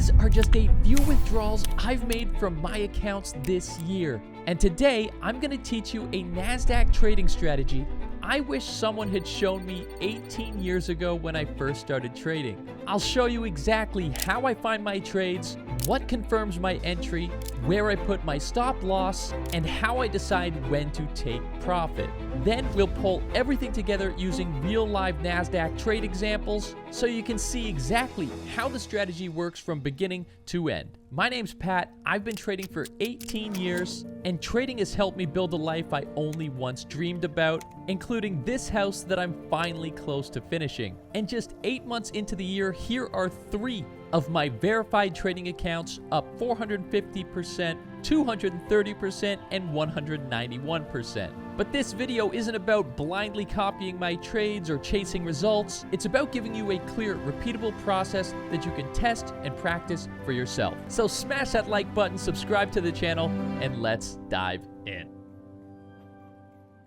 These are just a few withdrawals I've made from my accounts this year. And today, I'm going to teach you a Nasdaq trading strategy I wish someone had shown me 18 years ago when I first started trading. I'll show you exactly how I find my trades, what confirms my entry, where I put my stop loss, and how I decide when to take profit. Then we'll pull everything together using real live Nasdaq trade examples so you can see exactly how the strategy works from beginning to end. My name's Pat. I've been trading for 18 years, and trading has helped me build a life I only once dreamed about, including this house that I'm finally close to finishing. And just 8 months into the year, here are 3 of my verified trading accounts, up 450%, 230%, and 191%. But this video isn't about blindly copying my trades or chasing results. It's about giving you a clear, repeatable process that you can test and practice for yourself. So smash that like button, subscribe to the channel, and let's dive in.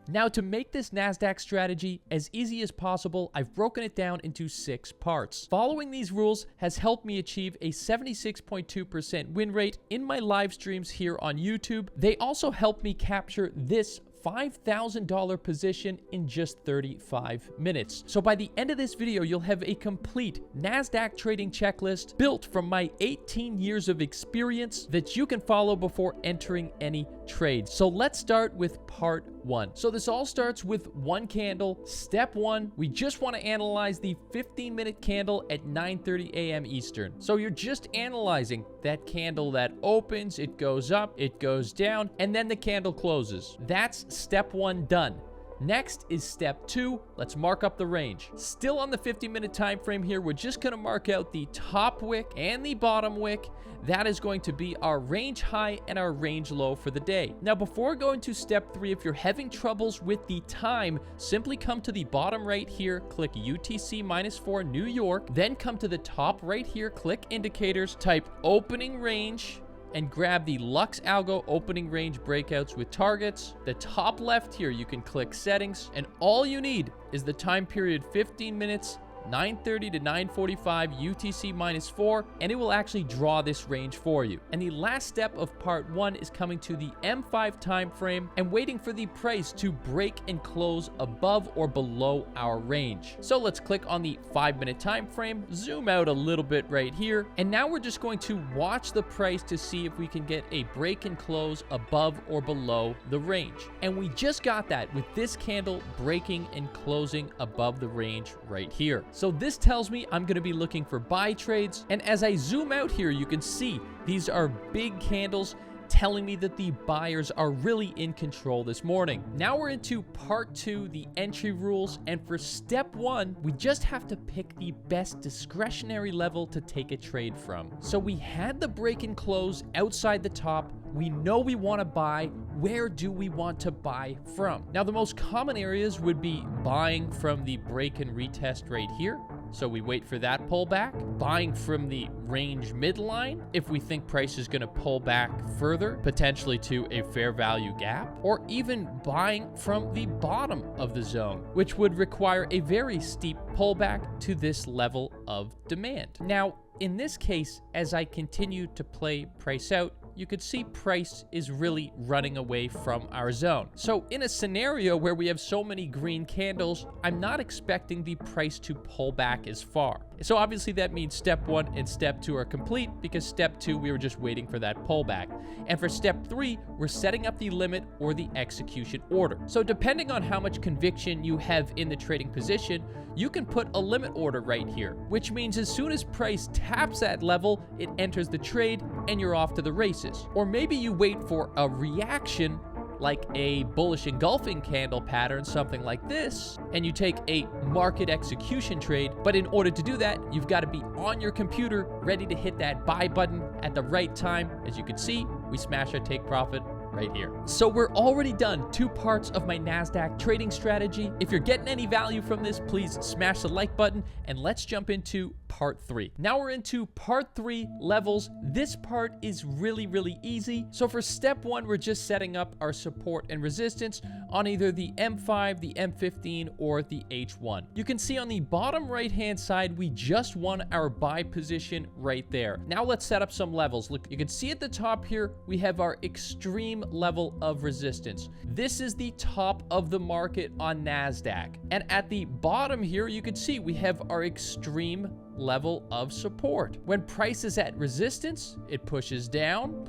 Now, to make this Nasdaq strategy as easy as possible, I've broken it down into 6 parts. Following these rules has helped me achieve a 76.2% win rate in my live streams here on YouTube. They also helped me capture this $5,000 position in just 35 minutes. So by the end of this video, you'll have a complete Nasdaq trading checklist built from my 18 years of experience that you can follow before entering any trades. So let's start with part 1. So this all starts with one candle. Step 1, we just want to analyze the 15-minute candle at 9:30 a.m. Eastern. So you're just analyzing that candle that opens, it goes up, it goes down, and then the candle closes. That's step 1 done. Next is step 2. Let's mark up the range. Still on the 50-minute time frame here, we're just going to mark out the top wick and the bottom wick. That is going to be our range high and our range low for the day. Now, before going to step 3, if you're having troubles with the time, simply come to the bottom right here, click UTC-4 New York, then come to the top right here, click indicators, type opening range, and grab the Lux Algo opening range breakouts with targets. The top left here, you can click settings, and all you need is the time period 15 minutes, 9:30 to 9:45 UTC-4, and it will actually draw this range for you. And the last step of part 1 is coming to the M5 time frame and waiting for the price to break and close above or below our range. So let's click on the 5-minute time frame, zoom out a little bit right here, and now we're just going to watch the price to see if we can get a break and close above or below the range. And we just got that with this candle breaking and closing above the range right here. So this tells me I'm going to be looking for buy trades. And as I zoom out here, you can see these are big candles telling me that the buyers are really in control this morning. Now we're into part 2, the entry rules. And for step 1, we just have to pick the best discretionary level to take a trade from. So we had the break and close outside the top. We know we want to buy. Where do we want to buy from? Now, the most common areas would be buying from the break and retest right here. So we wait for that pullback. Buying from the range midline if we think price is going to pull back further, potentially to a fair value gap, or even buying from the bottom of the zone, which would require a very steep pullback to this level of demand. Now, in this case, as I continue to play price out, you could see price is really running away from our zone. So in a scenario where we have so many green candles, I'm not expecting the price to pull back as far. So obviously that means step 1 and step 2 are complete, because step 2, we were just waiting for that pullback. And for step 3, we're setting up the limit or the execution order. So depending on how much conviction you have in the trading position, you can put a limit order right here, which means as soon as price taps that level, it enters the trade and you're off to the races. Or maybe you wait for a reaction like a bullish engulfing candle pattern, something like this, and you take a market execution trade. But in order to do that, you've got to be on your computer ready to hit that buy button at the right time. As you can see, we smash our take profit right here. So we're already done 2 parts of my Nasdaq trading strategy. If you're getting any value from this, please smash the like button, and let's jump into part part 3. Now we're into part 3, levels. This part is really easy. So for step 1, we're just setting up our support and resistance on either the M5, the M15, or the H1. You can see on the bottom right hand side, we just won our buy position right there. Now let's set up some levels. Look, you can see at the top here, we have our extreme level of resistance. This is the top of the market on Nasdaq. And at the bottom here, you can see we have our extreme level of support. When price is at resistance, it pushes down,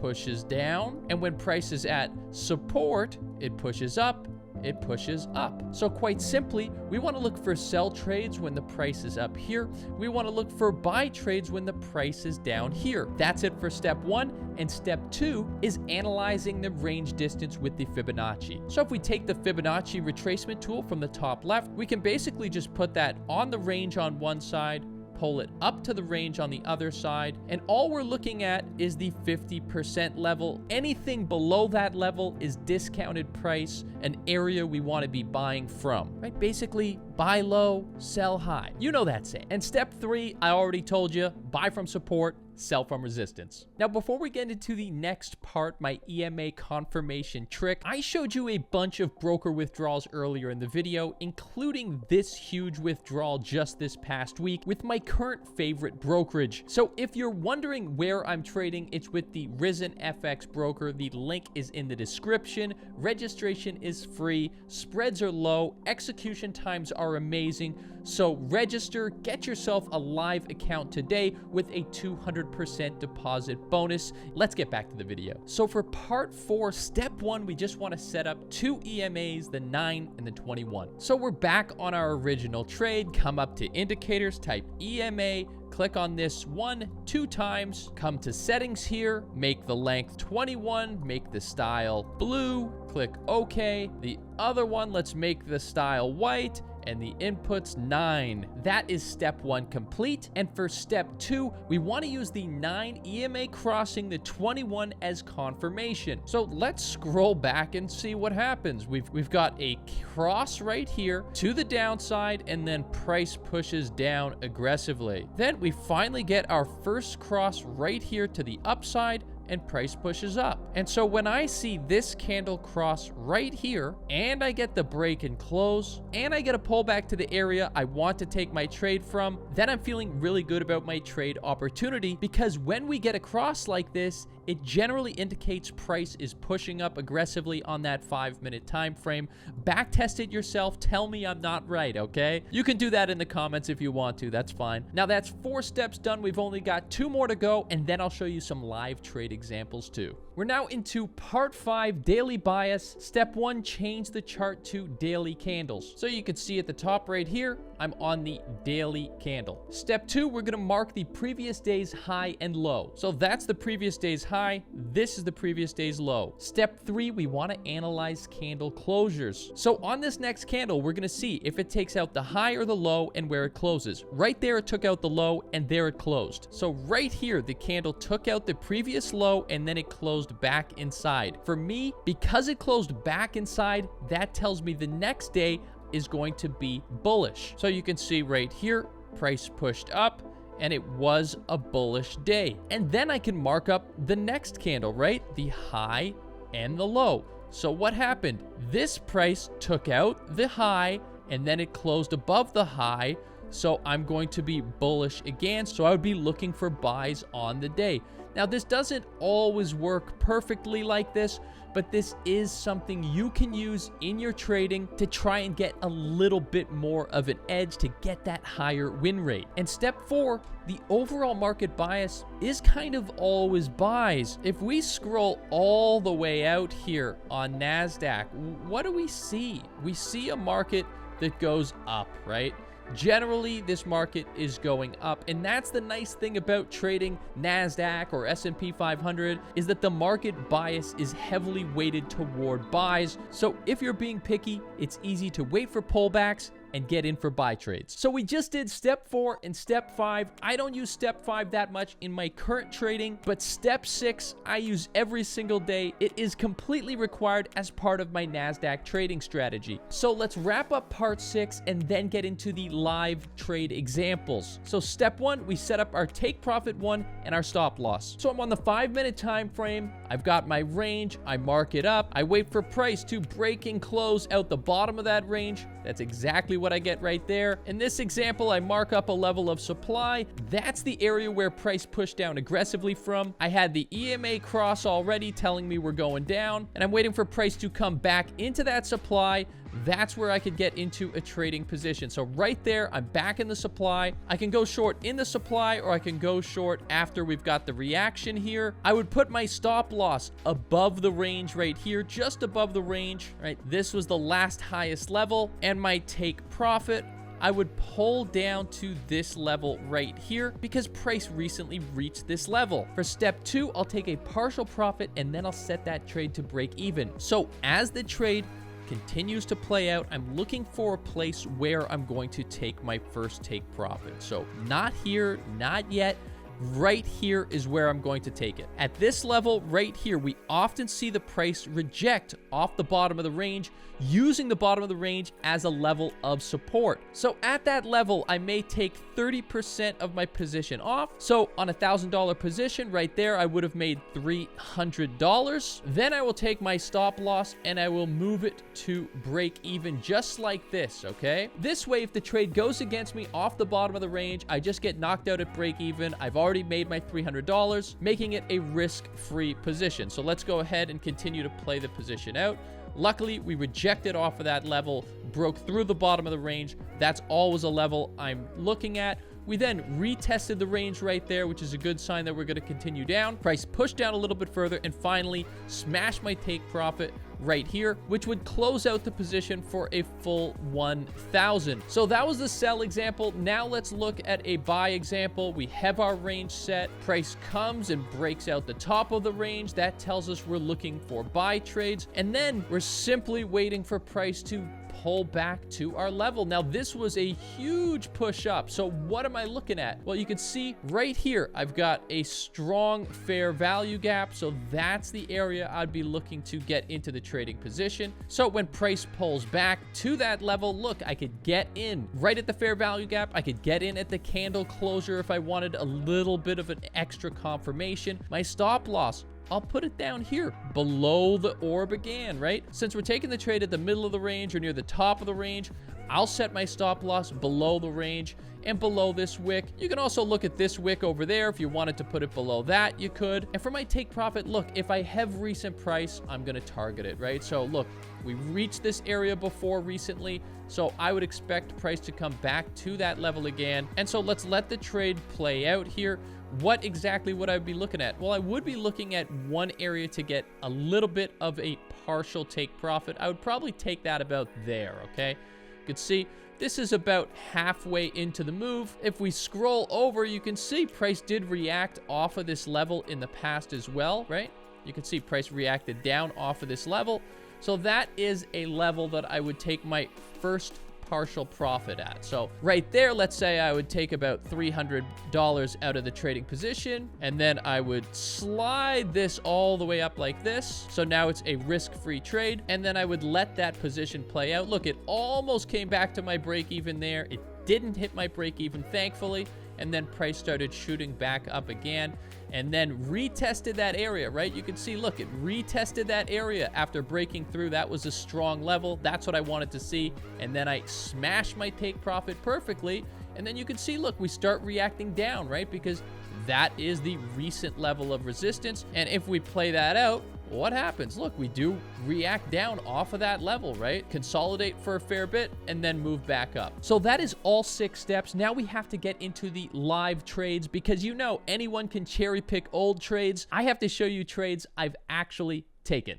and when price is at support, it pushes up, it pushes up. So quite simply, we want to look for sell trades when the price is up here. We want to look for buy trades when the price is down here. That's it for step 1. And step 2 is analyzing the range distance with the Fibonacci. So if we take the Fibonacci retracement tool from the top left, we can basically just put that on the range on one side, pull it up to the range on the other side, and all we're looking at is the 50% level. Anything below that level is discounted price, an area we want to be buying from, right? Basically, buy low, sell high. You know that saying. And step 3, I already told you, buy from support, sell from resistance. Now, before we get into the next part, my EMA confirmation trick, I showed you a bunch of broker withdrawals earlier in the video, including this huge withdrawal just this past week with my current favorite brokerage. So if you're wondering where I'm trading, it's with the Risen FX broker. The link is in the description. Registration is free. Spreads are low. Execution times are amazing. So register, get yourself a live account today with a 200% deposit bonus. Let's get back to the video. So for part 4, step 1, we just want to set up 2 EMAs, the 9 and the 21. So we're back on our original trade, come up to indicators, type EMA, click on this 1, 2 times, come to settings here, make the length 21, make the style blue, click OK. The other one, let's make the style white, and the input's 9. That is step 1 complete. And for step 2, we want to use the 9 EMA crossing the 21 as confirmation. So let's scroll back and see what happens. We've got a cross right here to the downside, and then price pushes down aggressively. Then we finally get our first cross right here to the upside, and price pushes up. And so when I see this candle cross right here, and I get the break and close, and I get a pullback to the area I want to take my trade from, then I'm feeling really good about my trade opportunity, because when we get a cross like this, it generally indicates price is pushing up aggressively on that 5-minute time frame. Backtest it yourself. Tell me I'm not right, okay? You can do that in the comments if you want to. That's fine. Now that's 4 steps done. We've only got 2 more to go, and then I'll show you some live trade examples too. We're now into part 5, daily bias. Step 1, change the chart to daily candles. So you can see at the top right here, I'm on the daily candle. Step 2, we're gonna mark the previous day's high and low. So that's the previous day's high. This is the previous day's low. Step 3, we wanna analyze candle closures. So on this next candle, we're gonna see if it takes out the high or the low and where it closes. Right there, it took out the low, and there it closed. So right here, the candle took out the previous low, and then it closed back inside. For me, because it closed back inside, that tells me the next day is going to be bullish. So you can see right here, price pushed up, and it was a bullish day. And then I can mark up the next candle, right? The high and the low. So what happened? This price took out the high, and then it closed above the high. So I'm going to be bullish again. So I would be looking for buys on the day. Now, this doesn't always work perfectly like this, but this is something you can use in your trading to try and get a little bit more of an edge to get that higher win rate. And step 4, the overall market bias is kind of always buys. If we scroll all the way out here on Nasdaq, what do we see? We see a market that goes up, right? Generally, this market is going up, and that's the nice thing about trading Nasdaq or S&P 500 is that the market bias is heavily weighted toward buys. So if you're being picky, it's easy to wait for pullbacks and get in for buy trades. So we just did step 4 and step 5. I don't use step 5 that much in my current trading, but step 6 I use every single day. It is completely required as part of my Nasdaq trading strategy. So let's wrap up part 6 and then get into the live trade examples. So step 1, we set up our take profit 1 and our stop loss. So I'm on the 5-minute time frame. I've got my range. I mark it up. I wait for price to break and close out the bottom of that range. That's exactly what I get right there. In this example, I mark up a level of supply. That's the area where price pushed down aggressively from. I had the EMA cross already telling me we're going down, and I'm waiting for price to come back into that supply. That's where I could get into a trading position. So right there, I'm back in the supply. I can go short in the supply, or I can go short after we've got the reaction here. I would put my stop loss above the range right here, just above the range, right? This was the last highest level, and my take profit, I would pull down to this level right here because price recently reached this level. For step 2, I'll take a partial profit and then I'll set that trade to break even. So as the trade continues to play out, I'm looking for a place where I'm going to take my first take profit. So not here, not yet. Right here is where I'm going to take it. At this level right here, we often see the price reject off the bottom of the range, using the bottom of the range as a level of support. So at that level, I may take 30% of my position off. So on a $1,000 position right there, I would have made $300. Then I will take my stop loss and I will move it to break even just like this, okay? This way, if the trade goes against me off the bottom of the range, I just get knocked out at break even. I've already made my $300, making it a risk-free position. So let's go ahead and continue to play the position out. Luckily, we rejected off of that level, broke through the bottom of the range. That's always a level I'm looking at. We then retested the range right there, which is a good sign that we're going to continue down. Price pushed down a little bit further and finally smashed my take profit right here, which would close out the position for a full 1,000. So that was the sell example. Now let's look at a buy example. We have our range set. Price comes and breaks out the top of the range. That tells us we're looking for buy trades. And then we're simply waiting for price to pull back to our level. Now, this was a huge push up. So what am I looking at? Well, you can see right here, I've got a strong fair value gap. So that's the area I'd be looking to get into the trading position. So when price pulls back to that level, look, I could get in right at the fair value gap. I could get in at the candle closure if I wanted a little bit of an extra confirmation. My stop loss, I'll put it down here below the orb again, right? Since we're taking the trade at the middle of the range or near the top of the range, I'll set my stop loss below the range and below this wick. You can also look at this wick over there. If you wanted to put it below that, you could. And for my take profit, look, if I have recent price, I'm going to target it, right? So look, we reached this area before recently, so I would expect price to come back to that level again. And so let's let the trade play out here. What exactly would I be looking at? Well, I would be looking at one area to get a little bit of a partial take profit. I would probably take that about there, okay? You can see this is about halfway into the move. If we scroll over, you can see price did react off of this level in the past as well, right? You can see price reacted down off of this level. So that is a level that I would take my first partial profit at. So right there, let's say I would take about $300 out of the trading position, and then I would slide this all the way up like this. So now it's a risk-free trade, and then I would let that position play out. Look, it almost came back to my break even there. It didn't hit my break even, thankfully, and then price started shooting back up again and then retested that area, right? You can see, look, it retested that area after breaking through. That was a strong level. That's what I wanted to see. And then I smashed my take profit perfectly. And then you can see, look, we start reacting down, right? Because that is the recent level of resistance. And if we play that out, what happens? Look, we do react down off of that level, right? Consolidate for a fair bit and then move back up. So that is all 6 steps. Now we have to get into the live trades because you know anyone can cherry pick old trades. I have to show you trades I've actually taken.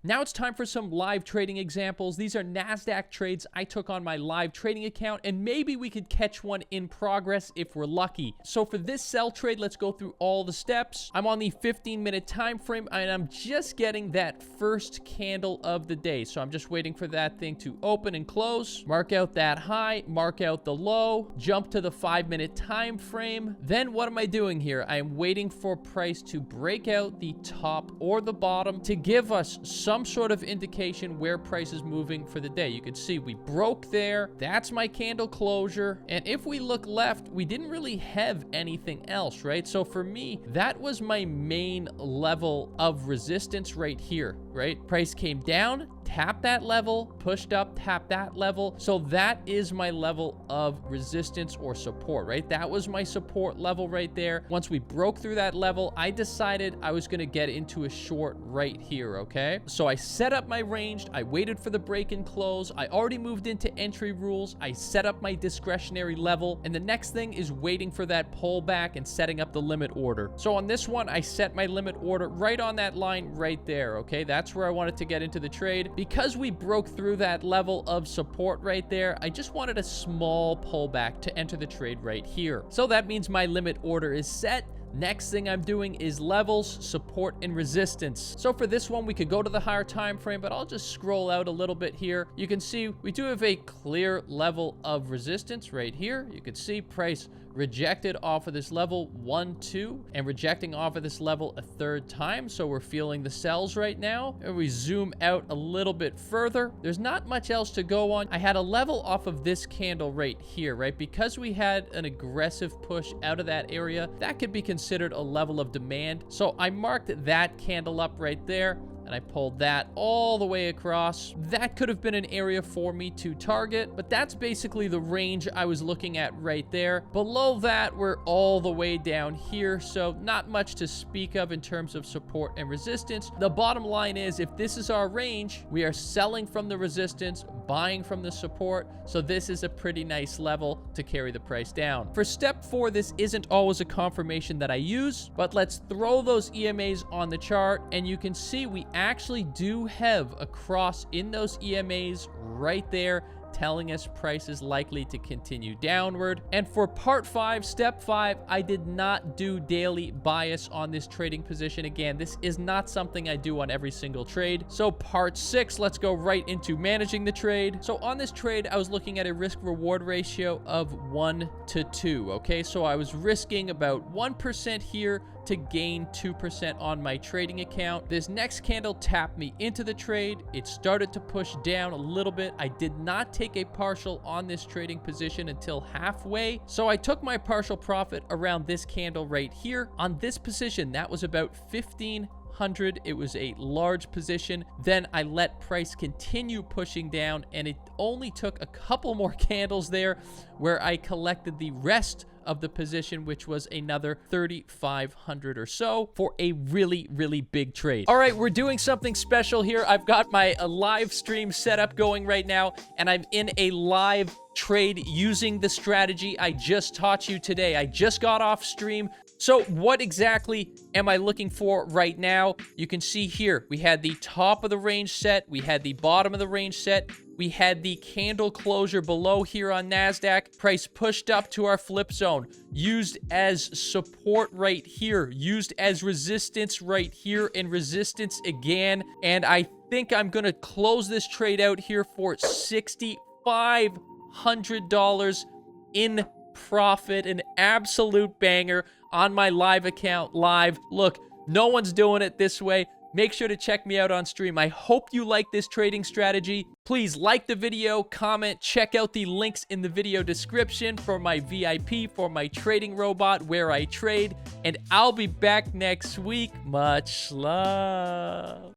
Now it's time for some live trading examples. These are Nasdaq trades I took on my live trading account, and maybe we could catch one in progress if we're lucky. So for this sell trade, let's go through all the steps. I'm on the 15-minute time frame, and I'm just getting that first candle of the day. So I'm just waiting for that thing to open and close. Mark out that high, mark out the low, jump to the 5-minute time frame. Then what am I doing here? I am waiting for price to break out the top or the bottom to give us some sort of indication where price is moving for the day. You can see we broke there. That's my candle closure. And if we look left, we didn't really have anything else, right? So for me, that was my main level of resistance right here, right? Price came down, tap that level, pushed up, tap that level. So that is my level of resistance or support, right? That was my support level right there. Once we broke through that level, I decided I was going to get into a short right here, okay? So I set up my range. I waited for the break and close. I already moved into entry rules. I set up my discretionary level. And the next thing is waiting for that pullback and setting up the limit order. So on this one, I set my limit order right on that line right there, okay? That's where I wanted to get into the trade. Because we broke through that level of support right there, I just wanted a small pullback to enter the trade right here. So that means my limit order is set. Next thing I'm doing is levels, support, and resistance. So for this one, we could go to the higher time frame, but I'll just scroll out a little bit here. You can see we do have a clear level of resistance right here. You can see price rejected off of this level 1, 2, and rejecting off of this level a third time. So we're feeling the sells right now. And we zoom out a little bit further. There's not much else to go on. I had a level off of this candle right here, right? Because we had an aggressive push out of that area, that could be considered a level of demand. So I marked that candle up right there, and I pulled that all the way across. That could have been an area for me to target, but that's basically the range I was looking at right there. Below that, we're all the way down here, so not much to speak of in terms of support and resistance. The bottom line is, if this is our range, we are selling from the resistance, buying from the support, so this is a pretty nice level to carry the price down. For step 4, this isn't always a confirmation that I use, but let's throw those EMAs on the chart, and you can see we actually do have a cross in those EMAs right there, telling us price is likely to continue downward. And for part 5, step 5, I did not do daily bias on this trading position. Again, this is not something I do on every single trade. So part 6, let's go right into managing the trade. So on this trade, I was looking at a risk reward ratio of 1 to 2. Okay, so I was risking about 1% here to gain 2% on my trading account. This next candle tapped me into the trade. It started to push down a little bit. I did not take a partial on this trading position until halfway. So I took my partial profit around this candle right here. On this position, that was about 1,500. It was a large position. Then I let price continue pushing down, and it only took a couple more candles there where I collected the rest of the position, which was another 3,500 or so for a really, really big trade. All right, we're doing something special here. I've got my live stream setup going right now, and I'm in a live trade using the strategy I just taught you today. I just got off stream. So what exactly am I looking for right now? You can see here, we had the top of the range set. We had the bottom of the range set. We had the candle closure below here on Nasdaq. Price pushed up to our flip zone, used as support right here, used as resistance right here, and resistance again. And I think I'm going to close this trade out here for $6,500 in profit. An absolute banger on my live account live. Look, no one's doing it this way. Make sure to check me out on stream. I hope you like this trading strategy. Please like the video, comment, check out the links in the video description for my VIP, for my trading robot where I trade, and I'll be back next week. Much love.